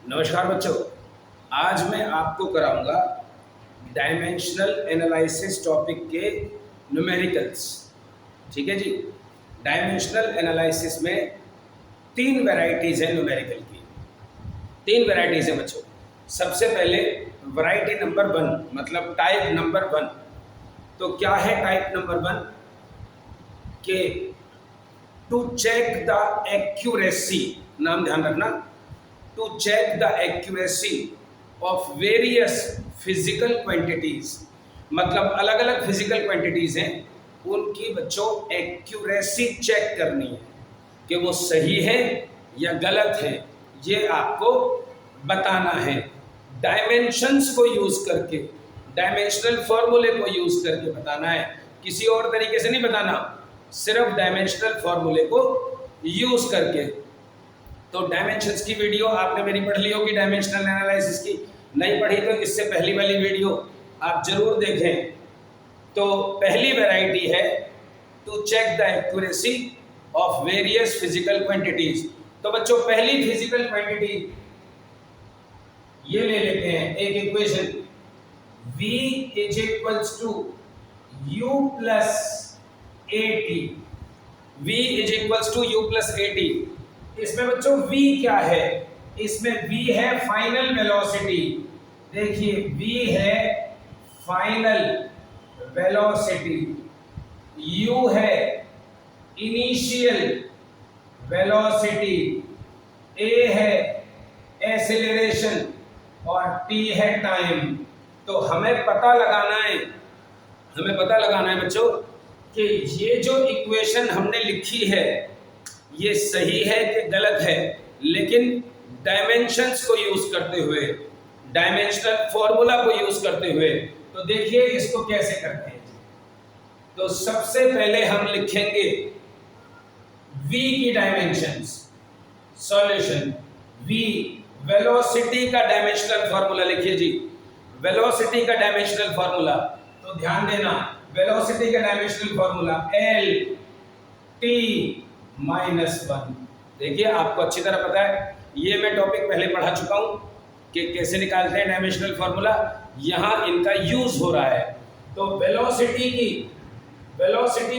नमस्कार बच्चों, आज मैं आपको कराऊंगा डायमेंशनल एनालिसिस टॉपिक के न्यूमेरिकल्स। ठीक है जी। डायमेंशनल एनालिसिस में 3 वैरायटीज़ हैं न्यूमेरिकल की। 3 वैरायटीज़ हैं बच्चों। सबसे पहले वैरायटी नंबर 1 मतलब टाइप नंबर 1। तो क्या है टाइप नंबर 1 के टू चेक द एक्यूरेसी, नाम ध्यान रखना, to check the accuracy of various physical quantities। मतलब अलग अलग फिजिकल क्वांटिटीज हैं, उनकी बच्चों एक्यूरेसी चेक करनी है कि वो सही है या गलत है, ये आपको बताना है। डायमेंशंस को यूज करके, डायमेंशनल फॉर्मूले को यूज करके बताना है, किसी और तरीके से नहीं बताना, सिर्फ डायमेंशनल फॉर्मूले को यूज करके। तो डायमेंशंस की वीडियो आपने मेरी पढ़ ली होगी, डायमेंशनल एनालिसिस की। नहीं पढ़ी तो इससे पहली वाली वीडियो आप जरूर देखें। तो पहली वैरायटी है to check the accuracy of various physical quantities. तो बच्चों पहली फिजिकल क्वांटिटी ये ले लेते हैं, एक equation V is equals to U plus AT। V is equals to U plus AT। इसमें बच्चों V क्या है? इसमें V है फाइनल वेलोसिटी। देखिए V है फाइनल वेलोसिटी, U है इनिशियल वेलोसिटी, A है एक्सेलरेशन और T है टाइम। तो हमें पता लगाना है बच्चों कि ये जो इक्वेशन हमने लिखी है ये सही है कि गलत है, लेकिन डायमेंशंस को यूज करते हुए, डायमेंशनल फॉर्मूला को यूज करते हुए। तो देखिए इसको कैसे करते हैं। तो सबसे पहले हम लिखेंगे V की डायमेंशंस। सॉल्यूशन V, वेलोसिटी का डायमेंशनल फॉर्मूला लिखिए जी, वेलोसिटी का डायमेंशनल फॉर्मूला। तो ध्यान देना, वेलोसिटी का डायमेंशनल फॉर्मूला L T -1। देखिए आपको अच्छी तरह पता है, ये मैं टॉपिक पहले पढ़ा चुका हूं कि कैसे निकालते हैं डायमेंशनल फॉर्मूला। यहां इनका यूज हो रहा है। तो वेलोसिटी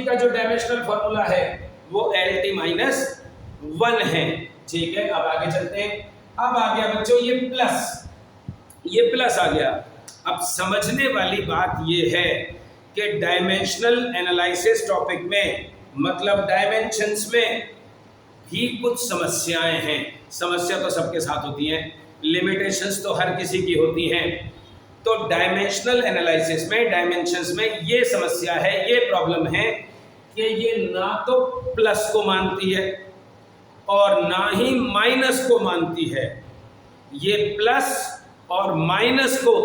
का जो डायमेंशनल फॉर्मूला है वो LT -1 है। ठीक है, अब आगे चलते हैं। अब आ गया बच्चों ये प्लस आ गया। अब समझने वाली बात ये है कि डायमेंशनल एनालिसिस टॉपिक में मतलब डायमेंशंस में भी कुछ समस्याएं हैं। समस्या तो सबके साथ होती हैं, लिमिटेशंस तो हर किसी की होती हैं। तो डायमेंशनल एनालिसिस में, डायमेंशंस में ये समस्या है, ये प्रॉब्लम है कि ये ना तो प्लस को मानती है और ना ही माइनस को मानती है। ये प्लस और माइनस को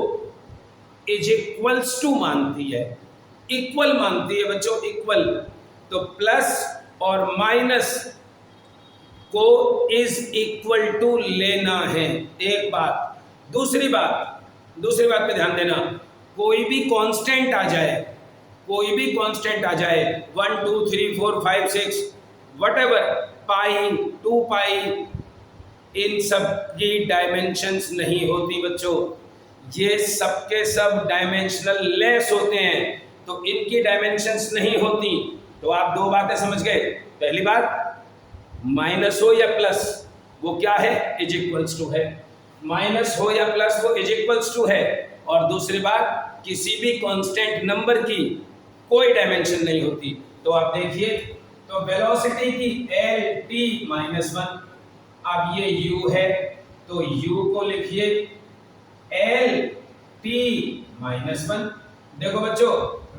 इज इक्वल्स टू मानती है, इक्वल मानती है बच्चों, इक्वल। तो प्लस और माइनस को इज इक्वल टू लेना है, एक बात। दूसरी बात पे ध्यान देना, कोई भी कांस्टेंट आ जाए, 1 2 3 4 5 6 व्हाटएवर, पाई 2 पाई, इन सब की डायमेंशंस नहीं होती बच्चों। ये सबके सब डायमेंशनल लेस होते हैं, तो इनकी डायमेंशंस नहीं होती। तो आप 2 बातें समझ गए। पहली बात, माइनस हो या प्लस वो क्या है, इज इक्वल्स टू है। माइनस हो या प्लस वो इज इक्वल्स टू है। और दूसरी बात, किसी भी कांस्टेंट नंबर की कोई डायमेंशन नहीं होती। तो आप देखिए, तो वेलोसिटी की LT -1। अब ये U है तो U को लिखिए LT -1। देखो बच्चों,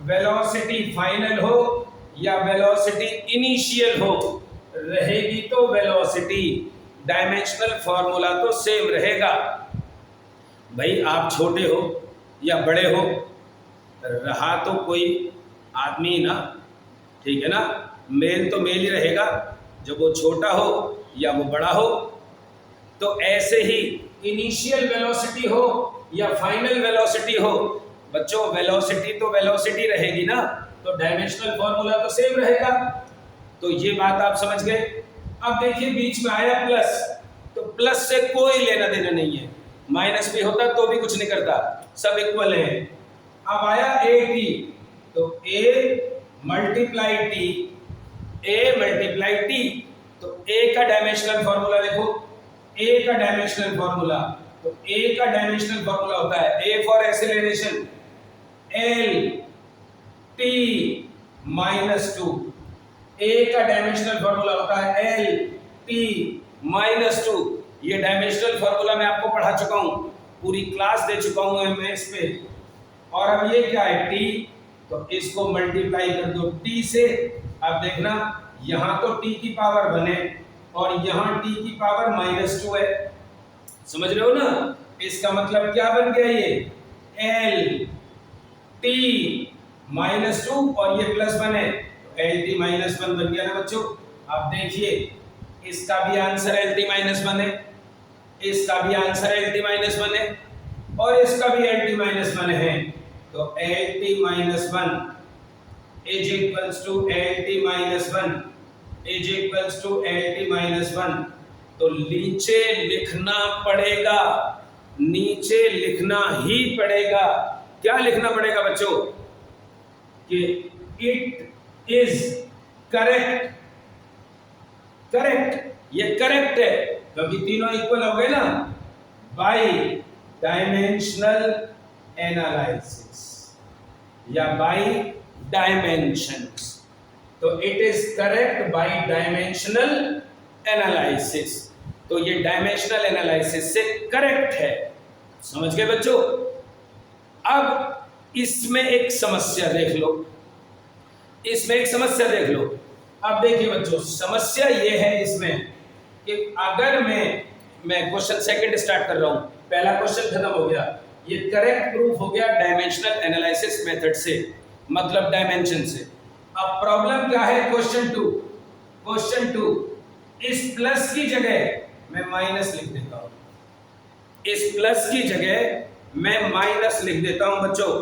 वेलोसिटी फाइनल हो या वेलोसिटी इनिशियल हो, रहेगी तो वेलोसिटी, डायमेंशनल फॉर्मूला तो सेम रहेगा। भाई आप छोटे हो या बड़े हो, रहा तो कोई आदमी ना, ठीक है ना, मेल तो मेल ही रहेगा, जब वो छोटा हो या वो बड़ा हो। तो ऐसे ही इनिशियल वेलोसिटी हो या फाइनल वेलोसिटी हो, बच्चों वेलोसिटी तो वेलोसिटी रहेगी ना, तो डायमेंशनल फॉर्मूला तो सेम रहेगा। तो ये बात आप समझ गए। अब देखिए बीच में आया प्लस, तो प्लस से कोई लेना देना नहीं है, माइनस भी होता तो भी कुछ नहीं करता, सब इक्वल है। अब आया ए टी, तो A multiply T, A multiply T, तो ए का डायमेंशनल फॉर्मूला देखो, ए का डायमेंशनल फॉर्मूला, तो ए का डायमेंशनल फॉर्मूला होता है A for acceleration L T minus two, A का डायमेंशनल फॉर्मूला होता है एल टी माइनस टू। ये डायमेंशनल फॉर्मूला मैं आपको पढ़ा चुका हूं, पूरी क्लास दे चुका हूं मैं इस पे। और अब ये क्या है टी, तो इसको मल्टीप्लाई कर दो टी से। अब देखना यहां तो टी की पावर बने और यहां टी की पावर माइनस टू है, समझ रहे हो ना। इसका मतलब क्या बन गया, ये एल टी माइनस टू और ये प्लस वन है, तो एल टी माइनस वन बन गया ना बच्चों। अब देखिए इसका भी answer L T minus one है, इसका भी answer L T minus one है और इसका भी एल टी माइनस वन है। तो L T minus one is equals to L T minus one is equals to L T minus one. तो नीचे लिखना पड़ेगा, नीचे लिखना ही पड़ेगा। क्या लिखना पड़ेगा बच्चों कि इट इज करेक्ट, करेक्ट, ये करेक्ट है क्योंकि तीनों इक्वल हो गए ना, बाय डायमेंशनल एनालिसिस या बाय डायमेंशंस। तो it is correct by dimensional analysis, तो ये डायमेंशनल एनालिसिस से करेक्ट है, समझ गए बच्चों। अब इसमें एक समस्या देख लो, इसमें एक समस्या देख लो। अब देखिए बच्चों समस्या ये है इसमें कि अगर मैं क्वेश्चन सेकंड स्टार्ट कर रहा हूं, पहला क्वेश्चन खत्म हो गया, ये करेक्ट प्रूफ हो गया डायमेंशनल एनालिसिस मेथड से, मतलब डायमेंशन से। अब प्रॉब्लम क्या है, क्वेश्चन टू, क्वेश्चन टू, इस प्लस की जगह मैं माइनस लिख देता हूं, इस प्लस की जगह मैं माइनस लिख देता हूं बच्चों।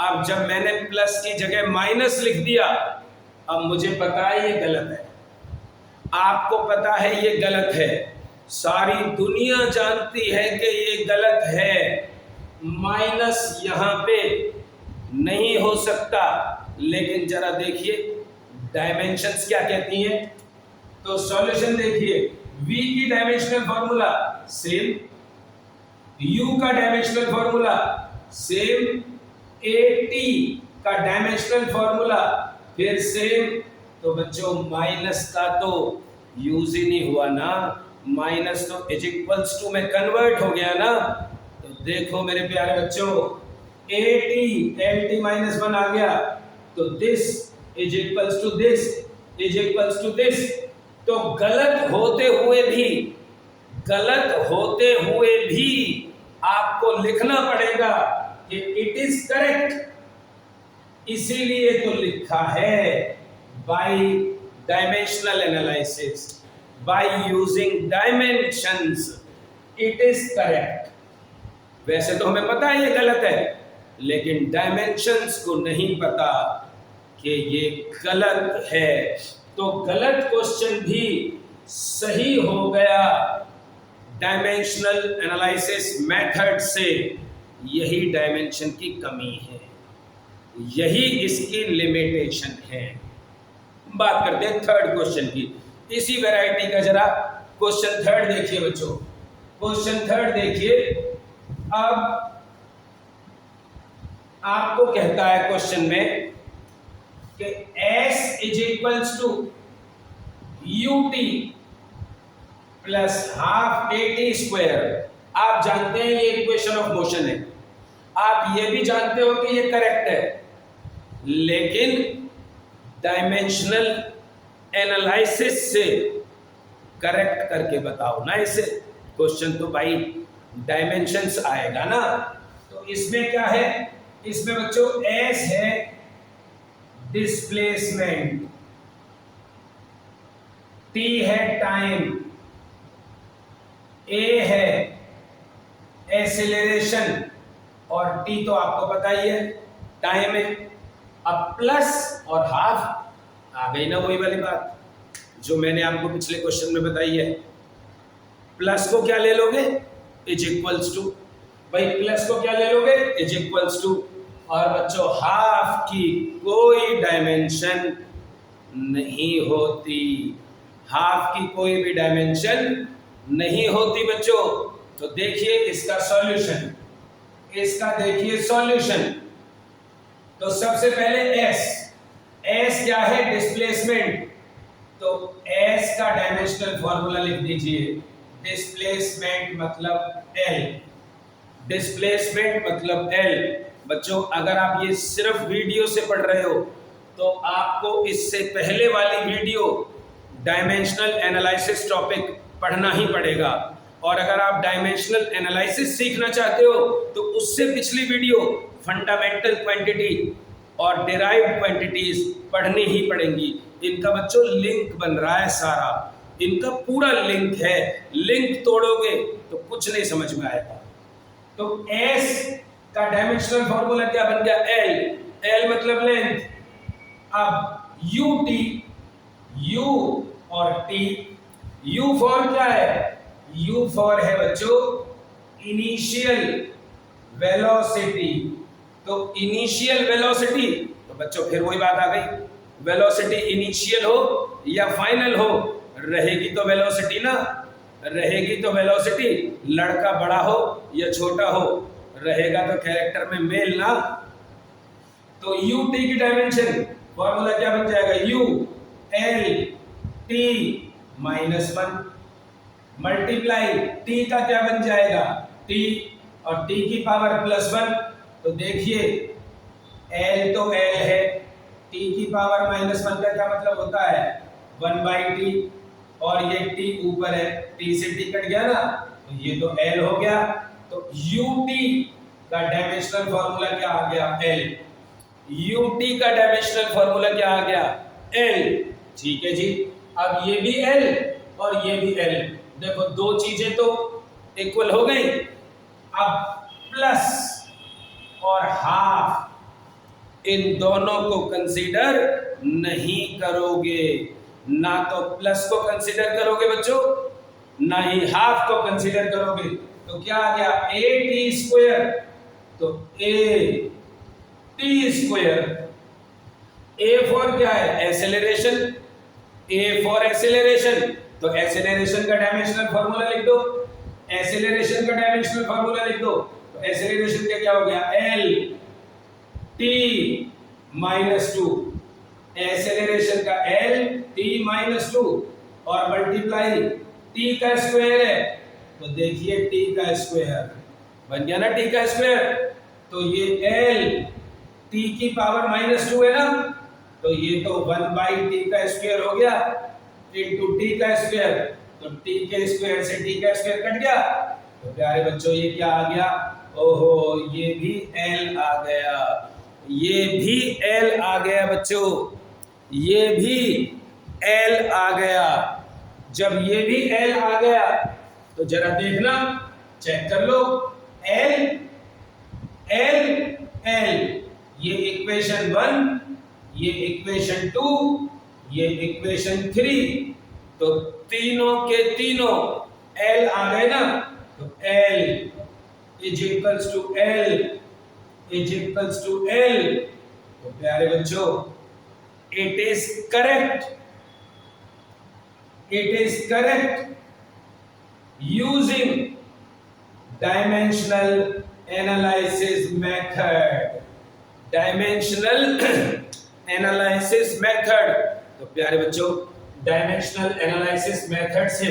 अब जब मैंने प्लस की जगह माइनस लिख दिया, अब मुझे पता है ये गलत है, आपको पता है ये गलत है, सारी दुनिया जानती है कि ये गलत है, माइनस यहां पे नहीं हो सकता। लेकिन जरा देखिए डायमेंशंस क्या कहती हैं, तो सॉल्यूशन देखिए, v की डायमेंशनल फॉर्मूला सेम, u का डायमेंशनल फॉर्मूला सेम, at का डायमेंशनल फॉर्मूला फिर सेम। तो बच्चों माइनस का तो यूज ही नहीं हुआ ना, माइनस तो इज इक्वल्स टू में कन्वर्ट हो गया ना। तो देखो मेरे प्यारे बच्चों, at L T minus one आ गया, तो this is equals to this is equals to this. तो गलत होते हुए भी, गलत होते हुए भी आपको लिखना पड़ेगा कि इट इज करेक्ट, इसीलिए तो लिखा है by dimensional analysis, by using dimensions it is correct. वैसे तो हमें पता है ये गलत है, लेकिन डायमेंशंस को नहीं पता कि ये गलत है। तो गलत क्वेश्चन भी सही हो गया डायमेंशनल एनालिसिस मेथड से। यही डायमेंशन की कमी है, यही इसकी लिमिटेशन है। बात करते हैं थर्ड क्वेश्चन की, इसी वैरायटी का जरा क्वेश्चन थर्ड देखिए बच्चों, क्वेश्चन थर्ड देखिए। अब आपको कहता है क्वेश्चन में कि s is equals to ut plus half at square. आप जानते हैं ये इक्वेशन ऑफ मोशन है, आप ये भी जानते हो कि ये करेक्ट है, लेकिन डायमेंशनल एनालिसिस से करेक्ट करके बताओ ना इसे। क्वेश्चन तो भाई डायमेंशंस आएगा ना। तो इसमें क्या है, इसमें बच्चों s है डिस्प्लेसमेंट, t है टाइम, a है एक्सेलरेशन और t तो आपको पता ही है टाइम है। अब प्लस और हाफ आ गई ना वही वाली बात जो मैंने आपको पिछले क्वेश्चन में बताई है। प्लस को क्या ले लोगे, इज इक्वल्स टू, भाई प्लस को क्या ले लोगे, इज इक्वल्स टू। और बच्चों हाफ की कोई डायमेंशन नहीं होती, हाफ की कोई भी डायमेंशन नहीं होती बच्चों। तो देखिए इसका सॉल्यूशन, इसका देखिए सॉल्यूशन। तो सबसे पहले एस क्या है, डिस्प्लेसमेंट। तो एस का डायमेंशनल फॉर्मूला लिख दीजिए, डिस्प्लेसमेंट मतलब एल, डिस्प्लेसमेंट मतलब एल। बच्चों अगर आप ये सिर्फ वीडियो से पढ़ रहे हो तो आपको इससे पहले वाली वीडियो डायमेंशनल एनालिसिस टॉपिक पढ़ना ही पड़ेगा। और अगर आप डायमेंशनल एनालिसिस सीखना चाहते हो तो उससे पिछली वीडियो फंडामेंटल क्वांटिटी और डिराइव्ड क्वांटिटीज पढ़नी ही पड़ेंगी। इनका बच्चों लिंक बन रहा है सारा, इनका पूरा लिंक है, लिंक तोड़ोगे तो कुछ नहीं समझ में आएगा। तो एस का डायमेंशनल फॉर्मूला क्या बन गया, एल, एल मतलब लेंथ। अब यू टी, यू और टी, यू फॉर क्या है, यू फॉर है बच्चों इनिशियल वेलोसिटी। तो इनिशियल वेलोसिटी, तो बच्चों फिर वही बात आ गई, वेलोसिटी इनिशियल हो या फाइनल हो, रहेगी तो वेलोसिटी ना, रहेगी तो वेलोसिटी, लड़का बड़ा हो या छोटा हो, रहेगा तो कैरेक्टर में मेल ना। तो यू टी की डायमेंशन फॉर्मूला क्या बन जाएगा, U L T -1 multiply T का क्या बन जाएगा, टी और टी की पावर +1। तो देखिए एल तो एल है, टी की पावर -1 का क्या मतलब होता है 1/t, और ये टी ऊपर है, टी से टी कट गया ना, तो ये तो एल हो गया। तो यू टी का डायमेंशनल फॉर्मूला क्या आ गया, एल। यू टी का डायमेंशनल फॉर्मूला क्या आ गया, एल। ठीक है जी, अब ये भी एल और ये भी एल, देखो दो चीजें तो इक्वल हो गई। अब प्लस और हाफ इन दोनों को कंसीडर नहीं करोगे, ना तो प्लस को कंसीडर करोगे बच्चों, ना ही हाफ को कंसीडर करोगे। तो क्या आ गया, ए टी स्क्वायर, तो A T square. A for क्या है, एक्सेलरेशन, ए फॉर एक्सेलरेशन, तो एक्सेलरेशन का डायमेंशनल फार्मूला लिख दो, एक्सेलरेशन का डायमेंशनल फार्मूला लिख दो। तो एक्सेलरेशन का क्या हो गया, एल टी -2, एक्सेलरेशन का एल टी -2 और मल्टीप्लाई टी का स्क्वायर है, तो देखिए टी का स्क्वायर बन गया ना, टी का स्क्वायर। तो ये एल टी की पावर -2 है ना, तो ये तो 1/t का स्क्वायर हो गया इनटू टी का स्क्वायर। तो टी के स्क्वायर से टी का स्क्वायर कट गया, तो प्यारे बच्चों ये क्या आ गया, ओहो ये भी एल आ गया, ये भी एल आ गया बच्चों, ये भी एल आ गया। जब ये भी एल आ गया तो जरा देखना, चेक कर लो, एल एल एल, ये इक्वेशन 1, ये इक्वेशन 2, ये इक्वेशन 3, तो तीनों के तीनों एल आ गए ना। तो L is equals to L is equals to L. तो प्यारे बच्चों it is correct, it is correct using dimensional analysis method, dimensional analysis method. तो प्यारे बच्चों डायमेंशनल एनालिसिस मेथड से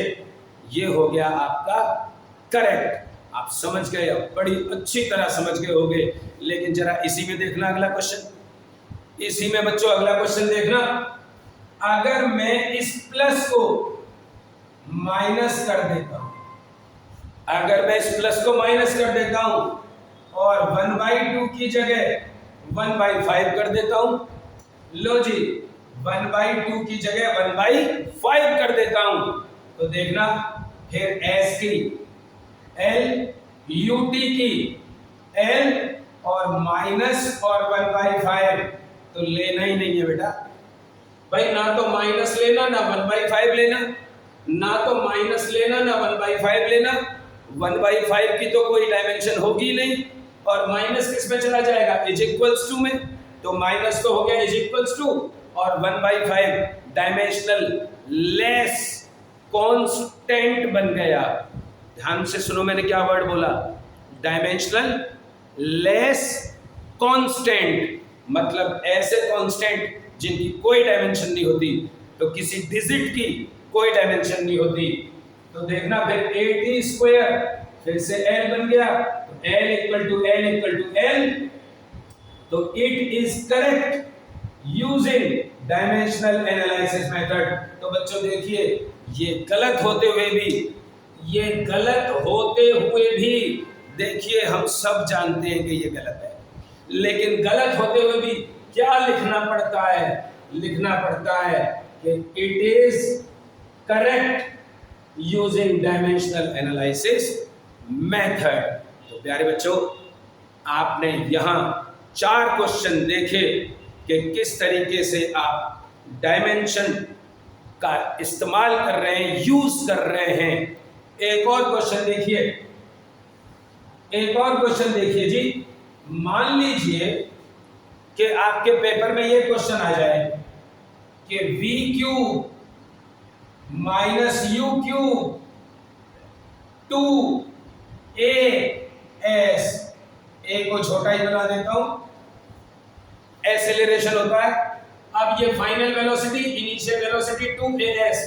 ये हो गया आपका करेक्ट। आप समझ गए, बड़ी अच्छी तरह समझ गए होंगे। लेकिन जरा इसी में देखना अगला क्वेश्चन, इसी में बच्चों अगला क्वेश्चन देखना। अगर मैं इस प्लस को माइनस कर देता हूं, अगर मैं इस प्लस को माइनस कर देता हूं और 1/2 की जगह 1/5 कर देता हूं, लो जी 1/2 की जगह 1/5 कर देता हूं, तो देखना फिर एस की एल, यू टी की एल और माइनस और 1/5 तो लेना ही नहीं है बेटा भाई, ना तो माइनस लेना ना 1/5 लेना। ना तो माइनस लेना ना 1/5 लेना। 1/5 की तो कोई डायमेंशन होगी नहीं, और माइनस किस में चला जाएगा, इज इक्वल्स टू में, तो माइनस तो हो गया इज इक्वल्स टू, और 1/5 डायमेंशनल लेस कांस्टेंट बन गया। ध्यान से सुनो, मैंने क्या वर्ड बोला, डायमेंशनल लेस कांस्टेंट, मतलब ऐसे कांस्टेंट जिनकी कोई डायमेंशन नहीं होती, तो किसी डिजिट की कोई डायमेंशन नहीं होती। तो देखना फिर 80 फिर से l बन गया, तो l इक्वल टू l, तो it is correct using dimensional analysis method. तो बच्चों देखिए, ये गलत होते हुए भी देखिए, हम सब जानते हैं कि ये गलत है, लेकिन गलत होते हुए भी क्या लिखना पड़ता है, लिखना पड़ता है कि it is correct using dimensional analysis method. तो प्यारे बच्चों, आपने यहां 4 क्वेश्चन देखे कि किस तरीके से आप डायमेंशन का इस्तेमाल कर रहे हैं, यूज कर रहे हैं। एक और क्वेश्चन देखिए जी। मान लीजिए कि आपके पेपर में ये क्वेश्चन आ जाए कि v³ - u³ 2as, a को छोटा ही बना देता हूं, एक्सेलरेशन होता है। अब ये final velocity, initial velocity 2as,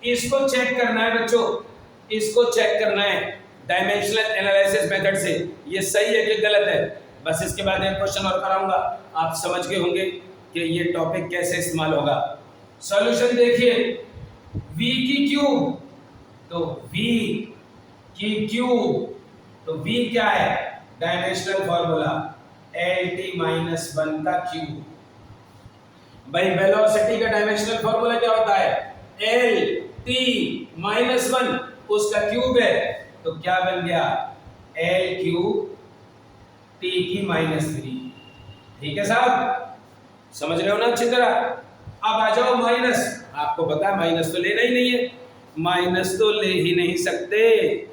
इसको चेक करना है बच्चों, इसको चेक करना है डायमेंशनल एनालिसिस मेथड से, ये सही है कि गलत है। बस इसके बाद एक क्वेश्चन और कराऊंगा, आप समझ गए होंगे कि ये टॉपिक कैसे इस्तेमाल होगा। सॉल्यूशन देखिए, v की क्यूब, तो v की क्यूब, तो v क्या है, डायमेंशनल फॉर्मूला LT-1 का क्यूब। भाई वेलोसिटी का डायमेंशनल फॉर्मूला क्या होता है, LT-1, उसका क्यूब है, तो क्या बन गया, L³ T⁻3। ठीक है साहब, समझ रहे हो ना अच्छी तरह। अब आ जाओ माइनस, आपको पता है माइनस तो लेना ही नहीं है, माइनस तो ले ही नहीं सकते,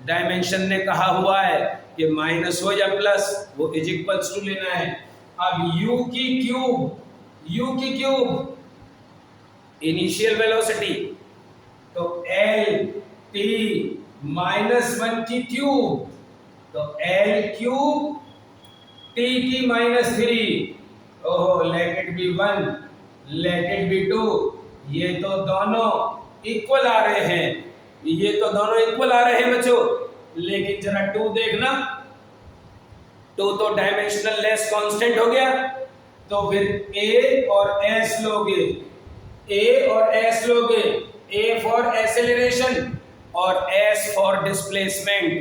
डायमेंशन ने कहा हुआ है कि माइनस हो या प्लस, वो इज इक्वल्स टू लेना है। अब u की क्यूब इनिशियल वेलोसिटी, तो LT-1 की क्यूब, तो L³ T⁻3। ओहो, let it be 1, let it be 2, ये तो दोनों इक्वल आ रहे हैं, ये तो दोनों इक्वल आ रहे हैं बच्चों, लेकिन जरा 2 देखना, 2 तो डायमेंशनल लेस कांस्टेंट हो गया, तो फिर A और S लोगे, A फॉर एक्सेलरेशन और S फॉर डिस्प्लेसमेंट,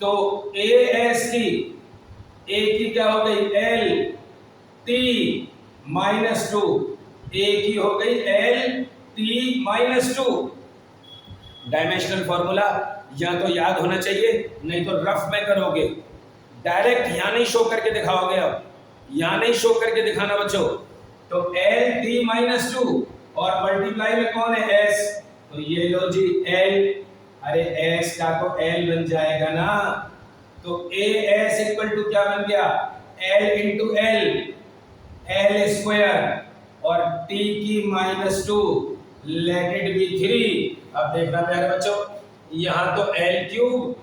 तो A की क्या हो गई, LT-2, A की हो गई LT-2। डायमेंशनल फॉर्मूला या तो याद होना चाहिए, नहीं तो रफ में करोगे, डायरेक्ट यहां नहीं शो करके दिखाओगे। अब यहां नहीं शो करके दिखाना बच्चों, तो LT-2 और मल्टीप्लाई में कौन है, S, तो ये लो जी L, अरे S का तो L बन जाएगा ना, तो AS इक्वल टू क्या बन गया, L इंटू L स्क्वायर, और T⁻2 लेट इट बी 3। अब देखना प्यारे बच्चों, यहां तो L³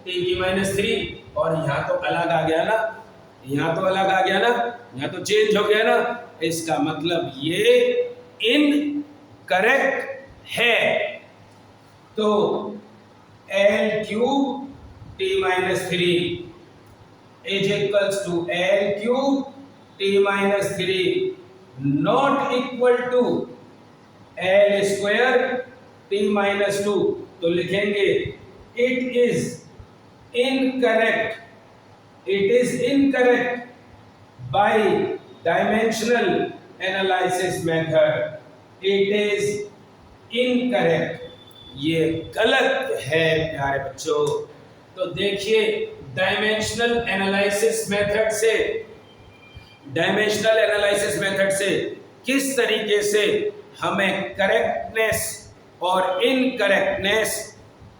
T⁻3, और यहां तो अलग आ गया ना, यहां तो चेंज हो गया ना, इसका मतलब ये इनकरेक्ट है। तो L³ T-3 is equals to L³ T-3 not equal to L square T-2, तो लिखेंगे it is incorrect by dimensional analysis method, it is incorrect, ये गलत है प्यारे बच्चों। तो देखिए, डायमेंशनल एनालिसिस मेथड से डायमेंशनल एनालिसिस मेथड से किस तरीके से हमें करेक्टनेस और इनकरेक्टनेस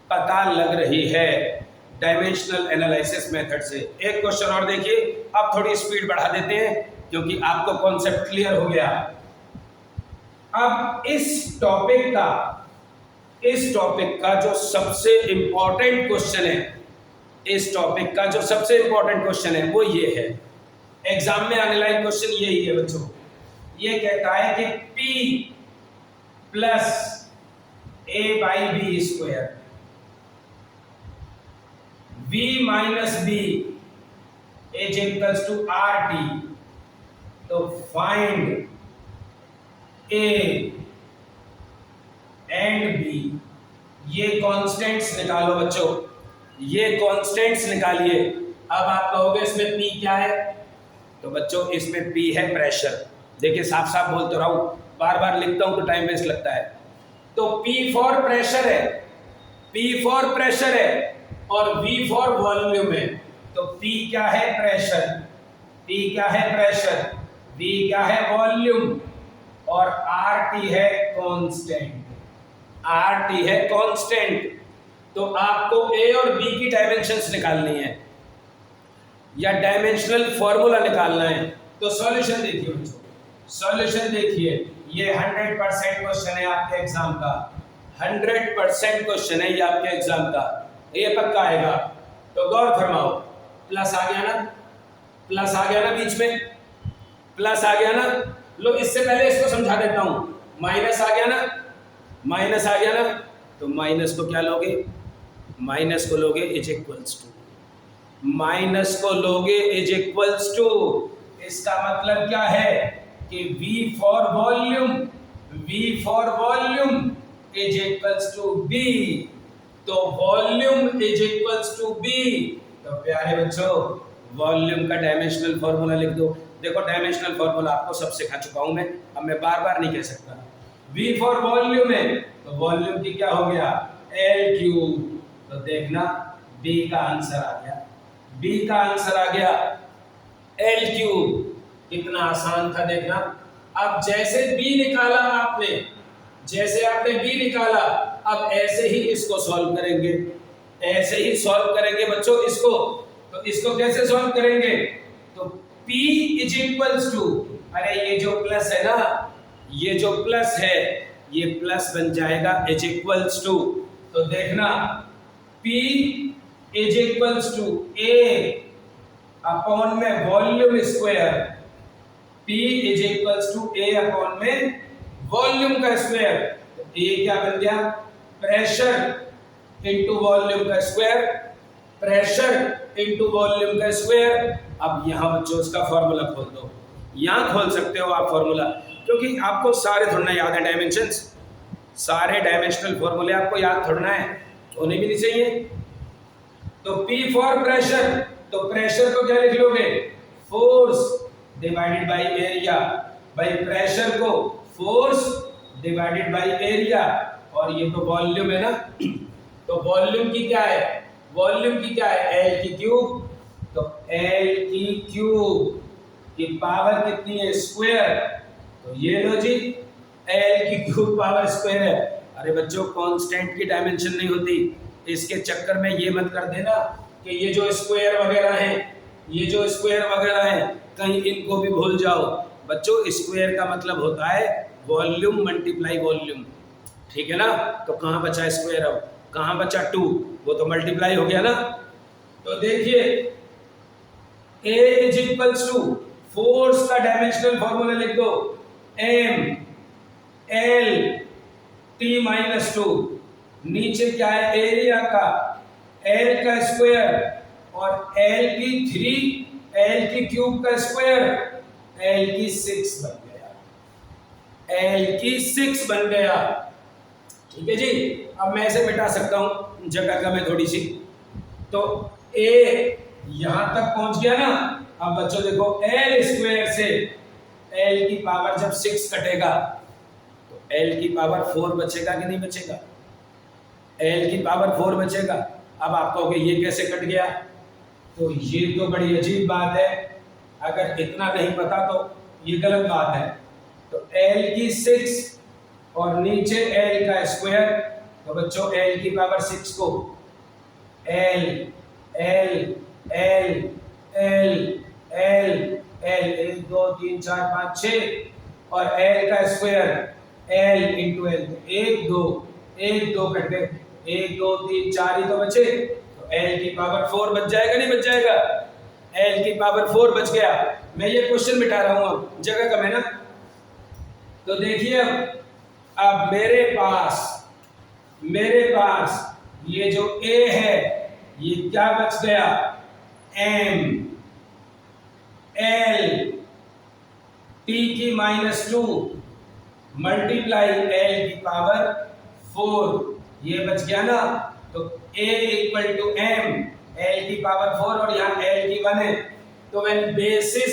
पता लग रही है डायमेंशनल एनालिसिस मेथड से। एक क्वेश्चन और देखिए, अब थोड़ी स्पीड बढ़ा देते हैं क्योंकि आपको कॉन्सेप्ट क्लियर हो गया। अब इस टॉपिक का जो सबसे इंपॉर्टेंट क्वेश्चन है, इस टॉपिक का जो सबसे इंपॉर्टेंट क्वेश्चन है वो ये है, एग्जाम में आने वाला क्वेश्चन यही है बच्चों। ये कहता है कि P plus a/b² v minus b is equals to RT। तो फाइंड a एंड b, ये कांस्टेंट्स निकालो बच्चों, ये कांस्टेंट्स निकालिए। अब आप कहोगे इसमें p क्या है, तो बच्चों इसमें p है प्रेशर। देखिए साफ साफ बोल तो रहा हूं, बार बार लिखता हूं तो टाइम वेस्ट लगता है। तो P फॉर प्रेशर है, P फॉर प्रेशर है और V फॉर वॉल्यूम है। तो P क्या है प्रेशर, P क्या है प्रेशर, V क्या है वॉल्यूम और RT है कांस्टेंट, RT है कांस्टेंट। तो आपको A और B की डायमेंशंस निकालनी है या डायमेंशनल फॉर्मूला निकालना है। तो सॉल्यूशन देखिए बच्चों, सॉल्यूशन देखिए, ये 100% क्वेश्चन है आपके एग्जाम का, 100% क्वेश्चन है ये आपके एग्जाम का, ये पक्का आएगा। तो गौर फरमाओ, प्लस आ गया ना, प्लस आ गया ना, बीच में प्लस आ गया ना। लो इससे पहले इसको समझा देता हूं, माइनस आ गया ना, माइनस आ गया ना। तो माइनस को क्या लोगे, माइनस को लोगे इज इक्वल्स टू, माइनस को लोगे इज इक्वल्स टू। इसका मतलब क्या है कि V for volume, V for volume is equals to B। तो volume is equals to B। तो प्यारे बच्चों वॉल्यूम का डायमेंशनल फॉर्मूला लिख दो। देखो डायमेंशनल फॉर्मूला आपको सब सिखा चुका हूं मैं, अब मैं बार बार नहीं कह सकता। V फॉर वॉल्यूम है तो वॉल्यूम की क्या हो गया L³। तो देखना B का आंसर आ गया, B का आंसर आ गया L³। कितना आसान था देखना। अब जैसे B निकाला आपने, जैसे आपने B निकाला, अब ऐसे ही इसको सॉल्व करेंगे, ऐसे ही सॉल्व करेंगे बच्चों इसको। तो इसको कैसे सॉल्व करेंगे, तो P इज इक्वल्स टू, अरे ये जो प्लस है ना, ये जो प्लस है ये प्लस बन जाएगा इज इक्वल्स टू। तो देखना P is equals to A upon में volume square, P is equals to A upon में वॉल्यूम का स्क्वायर। तो A क्या बन गया प्रेशर इनटू वॉल्यूम का स्क्वायर, प्रेशर इनटू वॉल्यूम का स्क्वायर। अब यहां बच्चों इसका फॉर्मूला खोल दो, यहां खोल सकते हो आप फॉर्मूला, क्योंकि आपको सारे थोड़ा याद है डायमेंशंस, सारे डायमेंशनल फॉर्मूले आपको याद थोड़ा है, होने भी नहीं चाहिए। तो P फॉर प्रेशर, तो प्रेशर को क्या लिख लोगे फोर्स डिवाइडेड बाय एरिया, भाई प्रेशर को फोर्स डिवाइडेड बाय एरिया, और ये तो वॉल्यूम है ना। तो वॉल्यूम की क्या है, वॉल्यूम की क्या है L³। तो L³ की पावर कितनी है स्क्वायर, तो ये लो जी L³ पावर स्क्वायर है। अरे बच्चों कांस्टेंट की डायमेंशन नहीं होती, इसके चक्कर में ये मत कर देना कि ये जो स्क्वायर वगैरह हैं, ये जो स्क्वायर वगैरह हैं कहीं इनको भी भूल जाओ। बच्चों स्क्वायर का मतलब होता है वॉल्यूम मल्टीप्लाई वॉल्यूम, ठीक है ना। तो कहाँ बचा स्क्वायर, अब कहाँ बचा 2, वो तो मल्टीप्लाई हो गया ना। तो देखिए A is equals to, force का डायमेंशनल फॉर्मूला लिख दो M L T माइनस 2, नीचे क्या है एरिया का L का स्क्वायर और L³ का स्क्वायर L6 बन गया, L6 बन गया, ठीक है जी। अब मैं इसे मिटा सकता हूं जगह का मैं थोड़ी सी। तो A यहां तक पहुंच गया ना। अब बच्चों देखो L² से L की पावर जब 6 कटेगा तो L की पावर 4 बचेगा कि नहीं बचेगा, L की पावर 4 बचेगा। अब आप कहोगे ये कैसे कट गया, तो ये तो बड़ी अजीब बात है। अगर इतना नहीं पता तो ये गलत बात है। तो l की 6 और नीचे l का स्क्वायर, तो बच्चों l की पावर 6 को l l l l l l 1 2 3 4 5 6 और l का square l into l, 1 2 1 2 cut गए, 1 2 3 4 ही तो बचे, तो l की पावर 4 बच जाएगा नहीं बच जाएगा? l की पावर 4 बच गया। मैं ये क्वेश्चन मिटा रहा हूं, अब जगह कम है ना। तो देखिए अब मेरे पास ये जो a है ये क्या बच गया, m l t की -2 मल्टीप्लाई l की पावर 4, ये बच गया ना। तो a equal to m, l की पावर 4 और यहाँ l की 1 है। तो when bases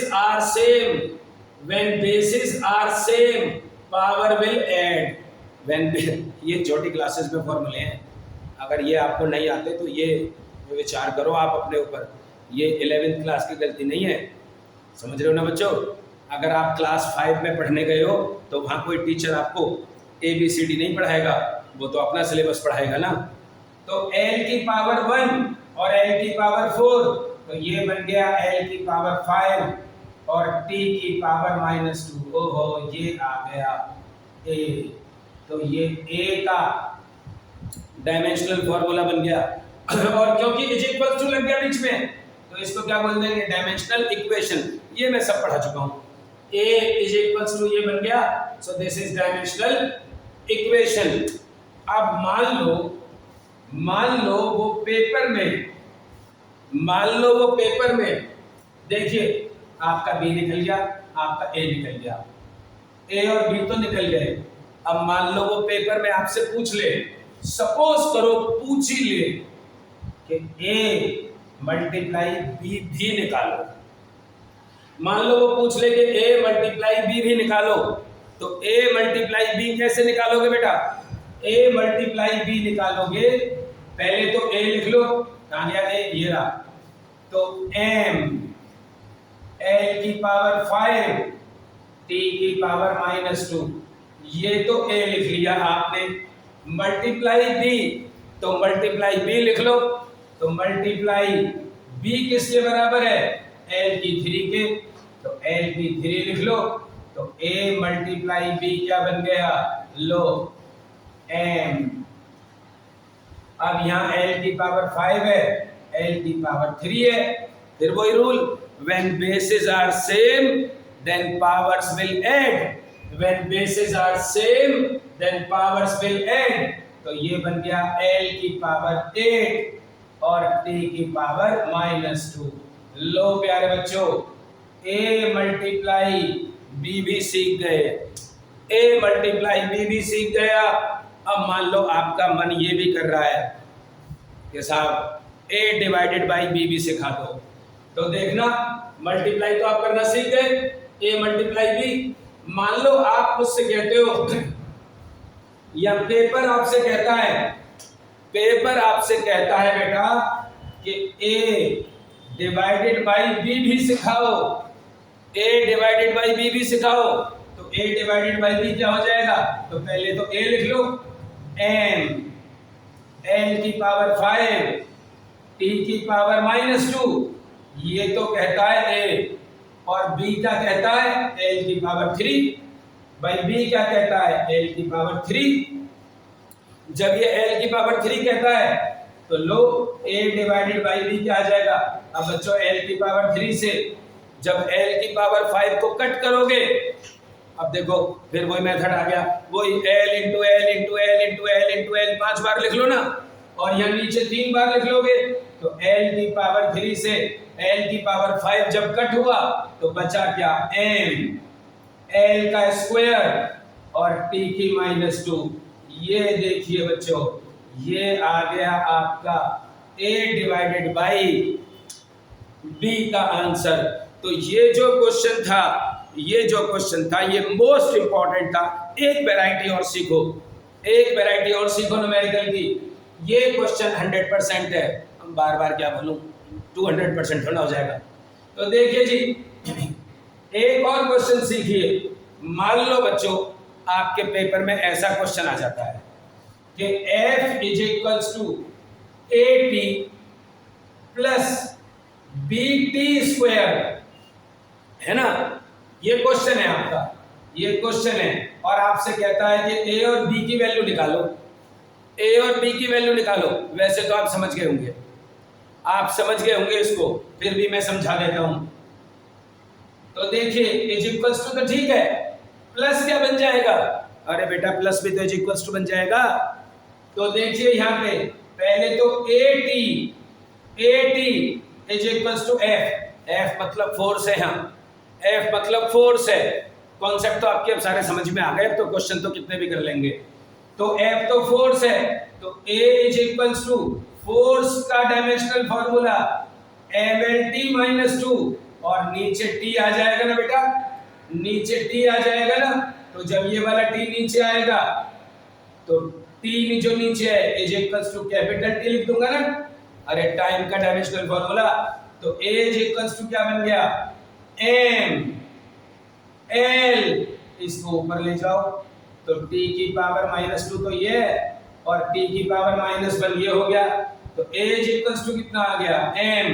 are same power will add। ये छोटी क्लासेस में फॉर्मूले हैं, अगर ये आपको नहीं आते तो ये विचार करो आप अपने ऊपर, ये 11th क्लास की गलती नहीं है, समझ रहे हो ना बच्चों। अगर आप क्लास 5 में पढ़ने गए हो तो वहाँ कोई टीचर आपको ABCD नहीं पढ़ाएगा, वो तो अपना सिलेबस पढ़ाएगा ना। तो l की पावर 1 और l की पावर 4, तो ये बन गया l की पावर 5 और t की पावर -2। ओहो, ये आ गया a, तो ये a का डायमेंशनल फॉर्मूला बन गया। और क्योंकि इज इक्वल टू लग गया बीच में, तो इसको क्या बोल देंगे, डायमेंशनल इक्वेशन। ये मैं सब पढ़ा चुका हूँ। a इज इक्वल टू ये बन गया, so this is dimensional equation. अब मान लो वो पेपर में देखिए आपका b निकल गया, आपका a निकल गया, a और b तो निकल गए। अब मान लो वो पेपर में आपसे पूछ ले, सपोज करो पूछ ही ले कि a मल्टीप्लाई b भी निकालो। मान लो वो पूछ ले कि a मल्टीप्लाई b भी निकालो, तो a मल्टीप्लाई b कैसे निकालोगे बेटा? a मल्टीप्लाई b निकालोगे, पहले तो a लिख लो, कहाँ गया a, ये रहा। तो m l की पावर 5 t की पावर -2, ये तो a लिख लिया आपने। मल्टीप्लाई b, तो मल्टीप्लाई b लिख लो, तो मल्टीप्लाई b किसके बराबर है, l की 3 के, तो l की 3 लिख लो, तो a मल्टीप्लाई b क्या बन गया, लो m। अब यहाँ l की पावर 5 है, l की पावर 3 है, फिर वही rule, when bases are same then powers will add, when bases are same then powers will add। तो ये बन गया l की पावर 8 और t की पावर -2। लो प्यारे बच्चों, a मल्टीप्लाई b भी सीख गए, a मल्टीप्लाई b भी सीख गया। अब मान लो आपका मन ये भी कर रहा है कि साहब a डिवाइडेड बाई b भी सिखा दो, तो देखना मल्टीप्लाई तो आप करना सीख गए, a मल्टीप्लाई b। मान लो आप मुझसे कहते हो या पेपर आपसे कहता है बेटा कि a डिवाइडेड बाई b भी सिखाओ, a डिवाइडेड बाई b भी सिखाओ, तो a डिवाइडेड बाई b क्या हो जाएगा? तो पहले तो a लिख लो, m l की पावर 5 t की पावर -2, ये तो कहता है a, और b क्या कहता है, l की पावर 3 बाई b क्या कहता है, l की पावर 3। जब ये l की पावर 3 कहता है तो लो a डिवाइडेड बाई b क्या आ जाएगा। अब बच्चों l की पावर 3 से जब l की पावर 5 को कट करोगे, अब देखो फिर वही मेथड आ गया, वही l into l into l into l into l 5 बार लिख लो ना, और यहाँ नीचे 3 बार लिख लोगे, तो l की पावर 3 से l की पावर 5 जब कट हुआ तो बचा क्या, m l का स्क्वायर और t की -2। ये देखिए बच्चों, ये आ गया आपका a डिवाइडेड बाई b का आंसर। तो ये जो क्वेश्चन था ये मोस्ट इंपॉर्टेंट था। एक वैरायटी और सीखो न्यूमेरिकल की। ये क्वेश्चन 100% है, हम बार बार क्या बोलूं, 200% होना हो जाएगा। तो देखिए जी, एक और क्वेश्चन सीखिए। मान लो बच्चों आपके पेपर में ऐसा क्वेश्चन आ जाता है कि f is equals to AT plus BT square, है ना, ये क्वेश्चन है आपका, ये क्वेश्चन है, और आपसे कहता है कि a और b की वैल्यू निकालो, a और b की वैल्यू निकालो। वैसे तो आप समझ गए होंगे, आप समझ गए होंगे इसको, फिर भी मैं समझा देता हूं। तो देखिए इज इक्वल्स टू तो ठीक है, प्लस क्या बन जाएगा? अरे बेटा प्लस भी तो इज इक्वल्स टू बन जाएगा। तो देखिए यहाँ पे पहले तो AT is equals to F मतलब फोर्स है, यहाँ F मतलब फोर्स है। कॉन्सेप्ट तो आपके अब सारे समझ में आ गए, तो क्वेश्चन तो कितने भी कर लेंगे। तो F तो फोर्स है, तो A is equals to force का डायमेंशनल फॉर्मूला mLT-2, और नीचे T आ जाएगा ना बेटा, नीचे T आ जाएगा ना। तो जब ये वाला T नीचे आएगा तो T जो नीचे है is equals to capital T लिख दूंगा ना। अरे टाइम का डायमेंशनल फॉर्मूला, तो A इज इक्वल्स टू क्या बन गया? m l, इसको ऊपर ले जाओ तो t की पावर -2 तो ये है, और t की पावर -1 ये हो गया। तो A इज इक्वल्स टू कितना आ गया? m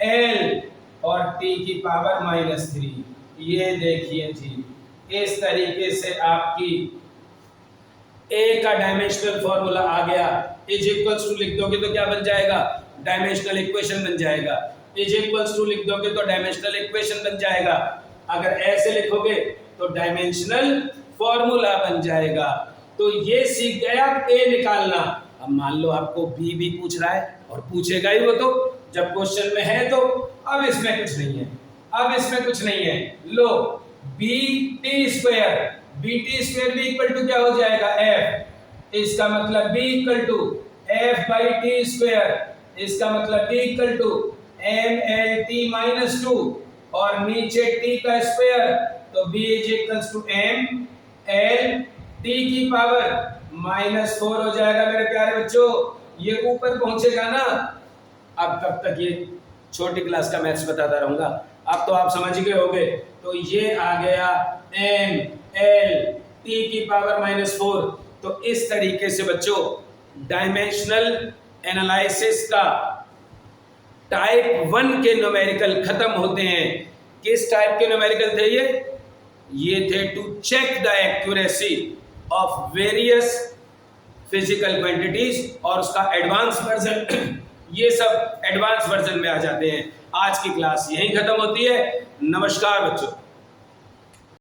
l और t की पावर -3। ये देखिए जी, इस तरीके से आपकी A का डायमेंशनल फॉर्मूला आ गया। इज इक्वल्स टू लिख दोगे तो क्या बन जाएगा? डायमेंशनल इक्वेशन बन जाएगा। इज इक्वल्स टू लिख दोगे तो डायमेंशनल इक्वेशन बन जाएगा। अगर ऐसे लिखोगे तो डायमेंशनल फॉर्मूला बन जाएगा। तो ये सीख गए आप A निकालना। अब मान लो आपको B भी पूछ रहा है, और पूछेगा ही वो, तो जब क्वेश्चन में है तो अब इसमें कुछ नहीं है, अब इसमें कुछ नहीं है। लो BT स्क्वायर, BT स्क्वायर भी इक्वल टू क्या हो जाएगा? F। इसका मतलब B equal to F by T square, इसका मतलब B इक्वल टू mLT-2, और नीचे T का स्क्वायर, तो B is equals to mL T की पावर -4 हो जाएगा मेरे प्यारे बच्चों। ये ऊपर पहुंचेगा ना। अब कब तक ये छोटी क्लास का मैथ्स बताता रहूंगा, अब तो आप समझ गए होंगे। तो ये आ गया mL T की पावर -4। तो इस तरीके से बच्चों डायमेंशनल एनालिसिस का टाइप 1 के न्यूमेरिकल खत्म होते हैं। किस टाइप के न्यूमेरिकल थे ये थे to check the accuracy of various physical quantities, और उसका एडवांस वर्जन, ये सब एडवांस वर्जन में आ जाते हैं। आज की क्लास यहीं खत्म होती है। नमस्कार बच्चों।